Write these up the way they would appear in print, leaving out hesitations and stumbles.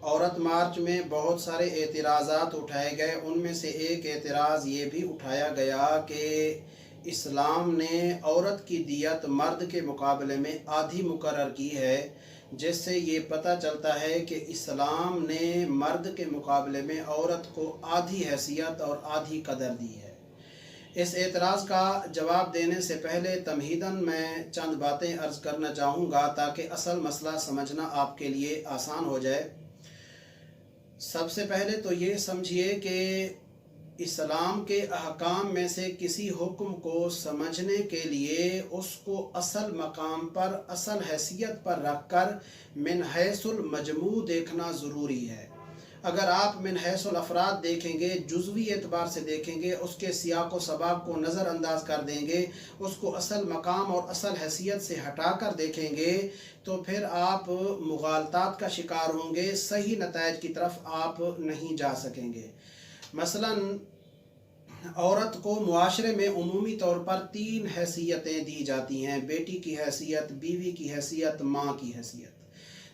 औरत मार्च में बहुत सारे एतराज़ात उठाए गए। उनमें से एक एतराज़ ये भी उठाया गया कि इस्लाम ने औरत की दियत मर्द के मुकाबले में आधी मुकर्रर की है, जिससे ये पता चलता है कि इस्लाम ने मर्द के मुकाबले में औरत को आधी हैसियत और आधी कदर दी है। इस एतराज़ का जवाब देने से पहले तमहीदन मैं चंद बातें अर्ज़ करना चाहूँगा ताकि असल मसला समझना आपके लिए आसान हो जाए। सबसे पहले तो ये समझिए कि इस्लाम के अहकाम में से किसी हुक्म को समझने के लिए उसको असल मकाम पर, असल हैसियत पर रख कर मिन हैसुल मजमू देखना ज़रूरी है। अगर आप मिन हैसुल अफराद देखेंगे, जुज़वी एतबार से देखेंगे, उसके सियाक़ व सबाब को नज़रअंदाज कर देंगे, उसको असल मकाम और असल हैसियत से हटा कर देखेंगे, तो फिर आप मुग़ालतात का शिकार होंगे, सही नताइज की तरफ आप नहीं जा सकेंगे। मसलन औरत को मुआशरे में उमूमी तौर पर 3 हैसियतें दी जाती हैं: बेटी की हैसियत, बीवी की हैसियत, माँ की हैसियत।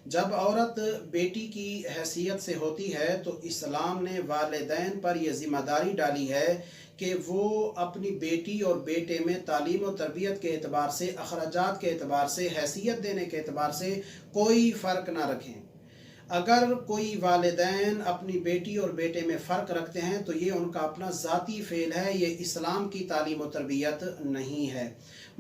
जब औरत बेटी की हैसियत से होती है तो इस्लाम ने वालिदैन पर यह ज़िम्मेदारी डाली है कि वो अपनी बेटी और बेटे में तालीम और तरबियत के एतबार से, अखराजात के एतबार से, हैसियत देने के एतबार से कोई फ़र्क ना रखें। अगर कोई वालिदैन अपनी बेटी और बेटे में फ़र्क रखते हैं तो ये उनका अपना ज़ाती फ़ेल है, ये इस्लाम की तालीम और तरबियत नहीं है।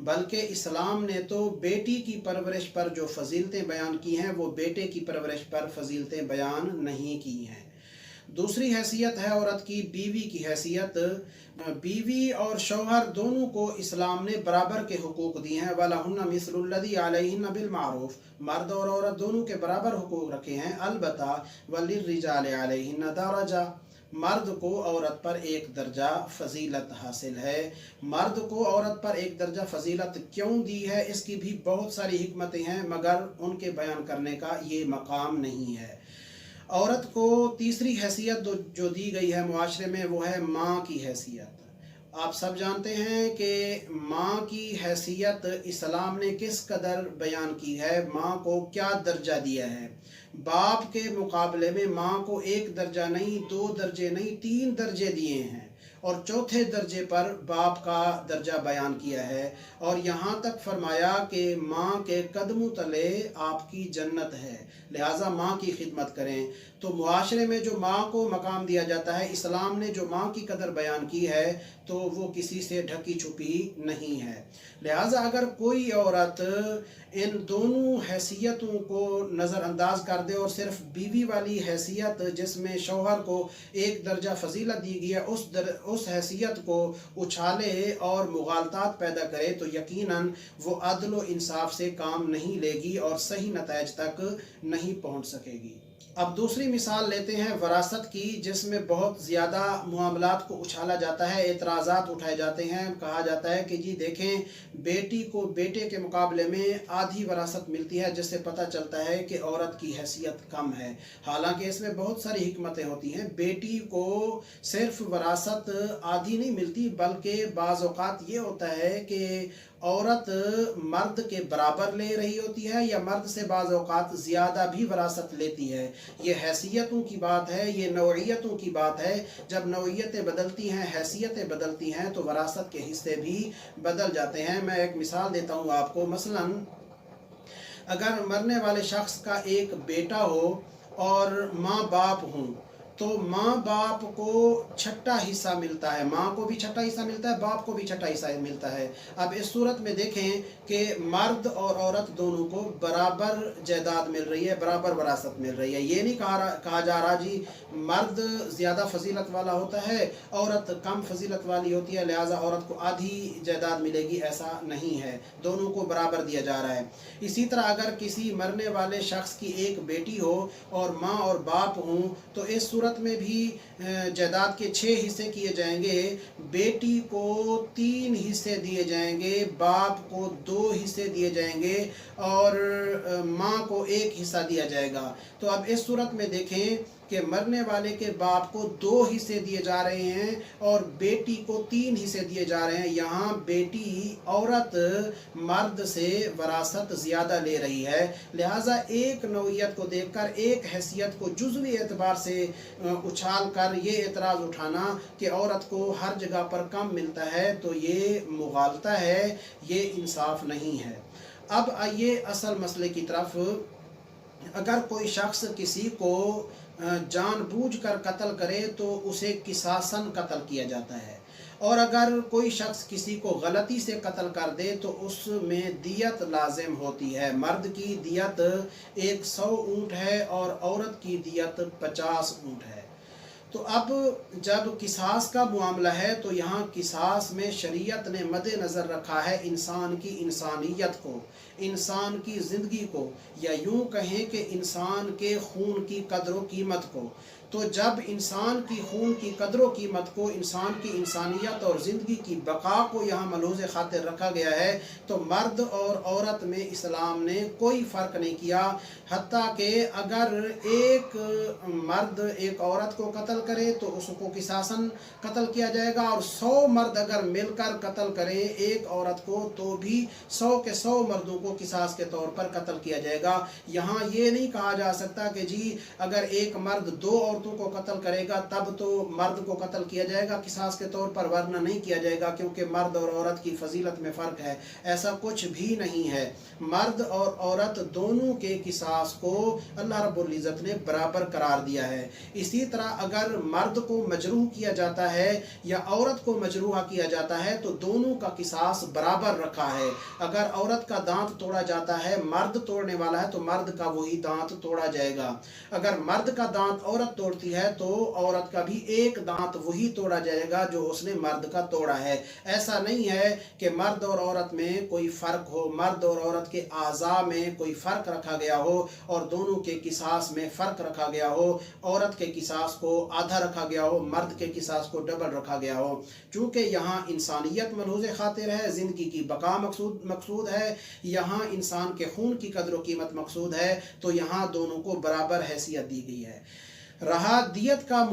बल्कि इस्लाम ने तो बेटी की परवरिश पर जो फ़जीलतें बयान की हैं वो बेटे की परवरिश पर फ़जीलतें बयान नहीं की हैं। दूसरी हैसियत है औरत की बीवी की हैसियत। बीवी और शौहर दोनों को इस्लाम ने बराबर के हुकूक दिए हैं। वलहुन्ना मिस्लुल्लज़ी अलैहिन्ना बिल मारूफ, मर्द और औरत दोनों के बराबर हुकूक रखे हैं। अलबत्ता वलिर्रिजाल अलैहिन्ना दरजा, मर्द को औरत पर एक दर्जा फजीलत हासिल है। मर्द को औरत पर एक दर्जा फजीलत क्यों दी है, इसकी भी बहुत सारी हिकमतें हैं, मगर उनके बयान करने का ये मकाम नहीं है। औरत को तीसरी हैसियत जो दी गई है मुआशरे में वो है माँ की हैसियत। आप सब जानते हैं कि माँ की हैसियत इस्लाम ने किस कदर बयान की है, माँ को क्या दर्जा दिया है। बाप के मुकाबले में माँ को एक दर्जा नहीं, 2 दर्जे नहीं, 3 दर्जे दिए हैं और चौथे दर्जे पर बाप का दर्जा बयान किया है। और यहाँ तक फरमाया कि माँ के कदमों तले आपकी जन्नत है, लिहाजा माँ की खिदमत करें। तो मुआशरे में जो माँ को मकाम दिया जाता है, इस्लाम ने जो माँ की कदर बयान की है तो वो किसी से ढकी छुपी नहीं है। लिहाजा अगर कोई औरत इन दोनों हैसियतों को नज़रअंदाज कर दे और सिर्फ बीवी वाली हैसियत जिसमें शौहर को एक दर्जा फजीलत दी गई है उस हैसियत को उछाले और मुगालतात पैदा करे तो यकीनन वो अदल व इंसाफ से काम नहीं लेगी और सही नताइज तक नहीं पहुँच सकेगी। अब दूसरी मिसाल लेते हैं वरासत की, जिसमें बहुत ज़्यादा मामलात को उछाला जाता है, एतराज़ात उठाए जाते हैं। कहा जाता है कि जी देखें, बेटी को बेटे के मुकाबले में आधी वरासत मिलती है, जिससे पता चलता है कि औरत की हैसियत कम है। हालांकि इसमें बहुत सारी हिकमतें होती हैं। बेटी को सिर्फ वरासत आधी नहीं मिलती, बल्कि बाज़ औक़ात ये होता है कि औरत मर्द के बराबर ले रही होती है या मर्द से बाज़ औक़ात ज़्यादा भी वरासत लेती है। ये हैसियतों की बात है, ये नौइयतों की बात है। जब नौइयतें बदलती हैं, हैसियतें बदलती हैं तो वरासत के हिस्से भी बदल जाते हैं। मैं एक मिसाल देता हूँ आपको। मसलन अगर मरने वाले शख्स का एक बेटा हो और माँ बाप हों तो माँ बाप को छठा हिस्सा मिलता है, माँ को भी छठा हिस्सा मिलता है, बाप को भी छठा हिस्सा मिलता है। अब इस सूरत में देखें कि मर्द और औरत दोनों को बराबर जायदाद मिल रही है, बराबर वरासत मिल रही है। ये नहीं कहा जा रहा जी मर्द ज़्यादा फजीलत वाला होता है, औरत कम फजीलत वाली होती है, लिहाजा औरत को आधी जायदाद मिलेगी, ऐसा नहीं है। दोनों को बराबर दिया जा रहा है। इसी तरह अगर किसी मरने वाले शख्स की एक बेटी हो और माँ और बाप हों तो इस सूरत सूरत में भी जायदाद के 6 हिस्से किए जाएंगे, बेटी को 3 हिस्से दिए जाएंगे, बाप को 2 हिस्से दिए जाएंगे और माँ को 1 हिस्सा दिया जाएगा। तो अब इस सूरत में देखें कि मरने वाले के बाप को 2 हिस्से दिए जा रहे हैं और बेटी को 3 हिस्से दिए जा रहे हैं। यहाँ बेटी औरत मर्द से वरासत ज़्यादा ले रही है, लिहाजा एक नौइयत को देखकर, एक हैसियत को जुज़वी एतबार से उछाल कर ये एतराज़ उठाना कि औरत को हर जगह पर कम मिलता है, तो ये मुगालता है, ये इंसाफ नहीं है। अब आइए असल मसले की तरफ। अगर कोई शख्स किसी को जानबूझकर कत्ल करे तो उसे किसासन कत्ल किया जाता है, और अगर कोई शख्स किसी को गलती से कत्ल कर दे तो उसमें दियत लाजिम होती है। मर्द की दियत 100 ऊँट है और औरत की दियत 50 ऊँट है। तो अब जब किसास का मामला है तो यहाँ किसास में शरीयत ने मद्देनज़र रखा है इंसान की इंसानियत को, इंसान की ज़िंदगी को, या यूँ कहें कि इंसान के खून की कदर व कीमत को। तो जब इंसान की खून की कदर व कीमत को, इंसान की इंसानियत और ज़िंदगी की बका को यहाँ मलहूज़ खातिर रखा गया है, तो मर्द और औरत में इस्लाम ने कोई फ़र्क नहीं किया। हत्ता कि अगर एक मर्द एक औरत को कत्ल करे तो उसको किसासन कत्ल किया जाएगा, और 100 मर्द अगर मिलकर कत्ल करें एक औरत को तो भी 100 के 100 मर्दों को किसास के तौर पर कत्ल किया जाएगा। यहाँ ये नहीं कहा जा सकता कि जी अगर एक मर्द 2 औरतों को कत्ल करेगा तब तो मर्द को कत्ल किया जाएगा किसास के तौर पर, वरना नहीं किया जाएगा, क्योंकि मर्द और औरत की फजीलत में फ़र्क है। ऐसा कुछ भी नहीं है। मर्द और औरत दोनों के किसास को अल्लाह रब्बुल इज़्ज़त ने बराबर करार दिया है। इसी तरह अगर मर्द को मजरूह किया जाता है या औरत को मजरूह किया जाता है तो दोनों का किसास बराबर रखा है। अगर औरत का दांत तोड़ा जाता है, मर्द तोड़ने वाला है, तो मर्द का वही दांत तोड़ा जाएगा। अगर मर्द का दांत औरत तोड़ती है तो औरत का भी एक दांत वही तोड़ा जाएगा जो उसने मर्द का तोड़ा है। ऐसा नहीं है कि मर्द और औरत में कोई फ़र्क हो, मर्द और औरत के आज़ा में कोई फ़र्क रखा गया हो और दोनों के किसास में फ़र्क रखा गया हो, औरत के किसास को आधा रखा गया हो, मर्द के किसास को डबल रखा गया हो। चूँकि यहाँ इंसानियत मलहूज़ खातिर है, ज़िंदगी की बका मकसूद है, यहाँ इंसान के खून की कदर व कीमत मकसूद है, तो यहाँ दोनों को बराबर हैसियत दी गई है। रहा दियत का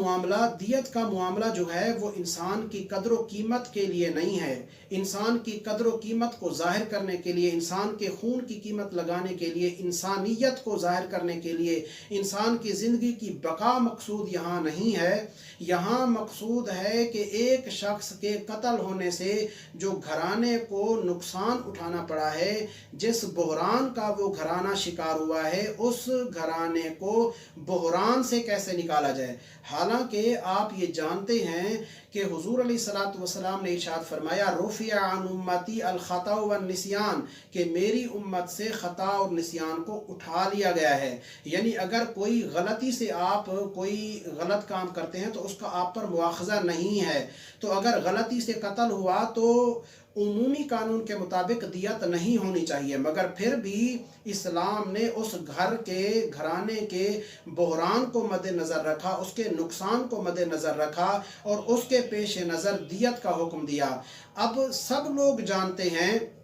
मामला जो है वो इंसान की कदर व कीमत के लिए नहीं है। इंसान की कदर व कीमत को ज़ाहिर करने के लिए, इंसान के खून की कीमत लगाने के लिए, इंसानियत को ज़ाहिर करने के लिए, इंसान की ज़िंदगी की बका मकसूद यहाँ नहीं है। यहाँ मकसूद है कि एक शख्स के कत्ल होने से जो घराने को नुकसान उठाना पड़ा है, जिस बहरान का वो घराना शिकार हुआ है, उस घराने को बहरान से कैसे निकाला जाए। हालांकि आप ये जानते हैं कि हुजूर अलैहिस्सलातु वस्सलाम ने इरशाद फरमाया, रुफ़िअ अन उम्मती अल खता व निस्यान, कि मेरी उम्मत से खता और निस्यान को उठा लिया गया है। यानी अगर कोई गलती से आप कोई गलत काम करते हैं तो उसका आप पर मुआखज़ा नहीं है। तो अगर गलती से कत्ल हुआ तो उमूमी कानून के मुताबिक दियत नहीं होनी चाहिए, मगर फिर भी इस्लाम ने उस घर के घराने के बहरान को मद्देनज़र रखा, उसके नुकसान को मद्देनज़र रखा और उसके पेश नज़र दियत का हुक्म दिया। अब सब लोग जानते हैं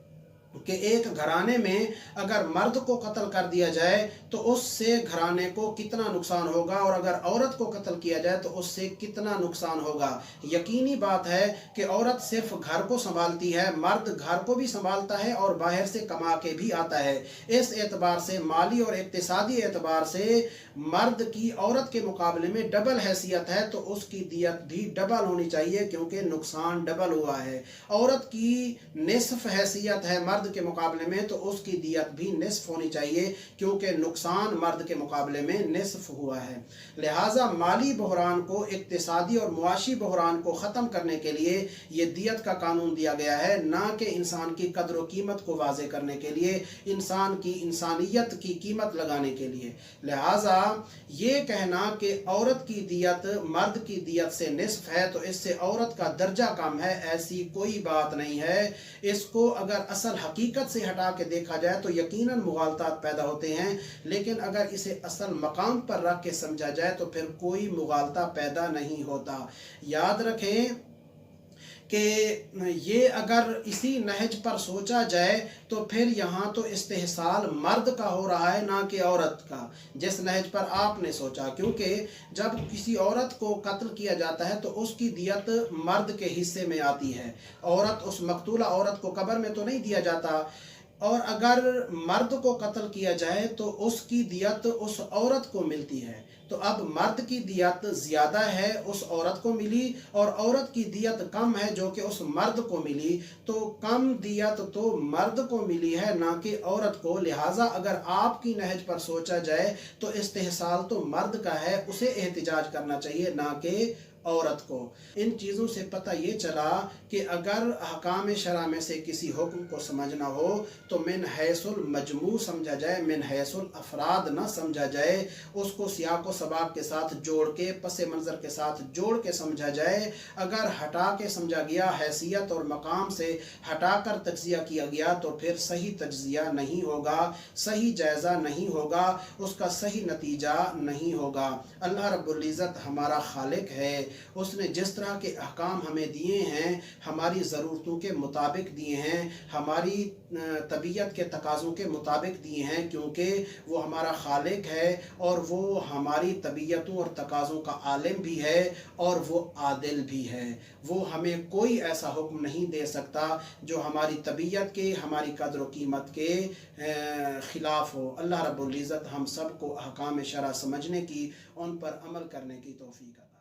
कि एक घराने में अगर मर्द को कत्ल कर दिया जाए तो उससे घराने को कितना नुकसान होगा, और अगर औरत को कत्ल किया जाए तो उससे कितना नुकसान होगा। यकीनी बात है कि औरत सिर्फ घर को संभालती है, मर्द घर को भी संभालता है और बाहर से कमा के भी आता है। इस एतबार से, माली और इक्तिसादी एतबार से मर्द की औरत के मुकाबले में डबल हैसियत है, तो उसकी दियत भी डबल होनी चाहिए, क्योंकि नुकसान डबल हुआ है। औरत की निस्फ हैसियत है मर्द के मुकाबले में, तो उसकी दियत भी निस्फ होनी चाहिए, क्योंकि नुकसान मर्द के मुकाबले में निस्फ हुआ है। लिहाजा माली बहरान को, इक्तिसादी और मुआशी बहरान को ख़त्म करने के लिए ये दियत का कानून दिया गया है, ना कि इंसान की कदर व कीमत को वाज़े करने के लिए, इंसान की इंसानियत की कीमत लगाने के लिए। लिहाजा ये कहना कि औरत की दियत मर्द की दियत से निस्फ है तो इससे औरत का दर्जा कम है, ऐसी कोई बात नहीं है। इसको अगर असल हकीकत से हटा के देखा जाए तो यकीनन मुगालतात पैदा होते हैं, लेकिन अगर इसे असल मकाम पर रख के समझा जाए तो फिर कोई मुगालता पैदा नहीं होता। याद रखें कि ये अगर इसी नहज पर सोचा जाए तो फिर यहाँ तो इस्तेहसाल मर्द का हो रहा है ना कि औरत का, जिस नहज पर आपने सोचा। क्योंकि जब किसी औरत को कत्ल किया जाता है तो उसकी दियत मर्द के हिस्से में आती है, औरत उस मकतूला औरत को कब्र में तो नहीं दिया जाता। और अगर मर्द को कत्ल किया जाए तो उसकी दियत उस औरत को मिलती है। तो अब मर्द की दियत ज़्यादा है उस औरत को मिली और औरत की दियत कम है जो कि उस मर्द को मिली, तो कम दियत तो मर्द को मिली है ना कि औरत को। लिहाजा अगर आपकी नहज पर सोचा जाए तो इस्तेहसाल तो मर्द का है, उसे एहतिजाज करना चाहिए ना कि औरत को। इन चीज़ों से पता ये चला कि अगर अहकाम शरा में से किसी हुक्म को समझना हो तो मिन हैसुल मजमू समझा जाए, मिन हैसुल अफराद ना समझा जाए। उसको सियाक व सबाक के साथ जोड़ के, पस मंज़र के साथ जोड़ के समझा जाए। अगर हटा के समझा गया, हैसियत और मकाम से हटा कर तज्ज़िया किया गया तो फिर सही तज्ज़िया नहीं होगा, सही जायज़ा नहीं होगा, उसका सही नतीजा नहीं होगा। अल्लाह रब्बुल इज़्ज़त हमारा खालिक है, उसने जिस तरह के अहकाम हमें दिए हैं हमारी ज़रूरतों के मुताबिक दिए हैं, हमारी तबीयत के तकाज़ों के मुताबिक दिए हैं, क्योंकि वो हमारा खालिक है और वो हमारी तबीयतों और तकाज़ों का आलिम भी है और वो आदिल भी है। वो हमें कोई ऐसा हुक्म नहीं दे सकता जो हमारी तबीयत के, हमारी कदर व कीमत के ख़िलाफ़ हो। अल्लाह रब्बुल इज़्ज़त हम सब को अहकाम शरा समझने की, उन पर अमल करने की तौफ़ीक अता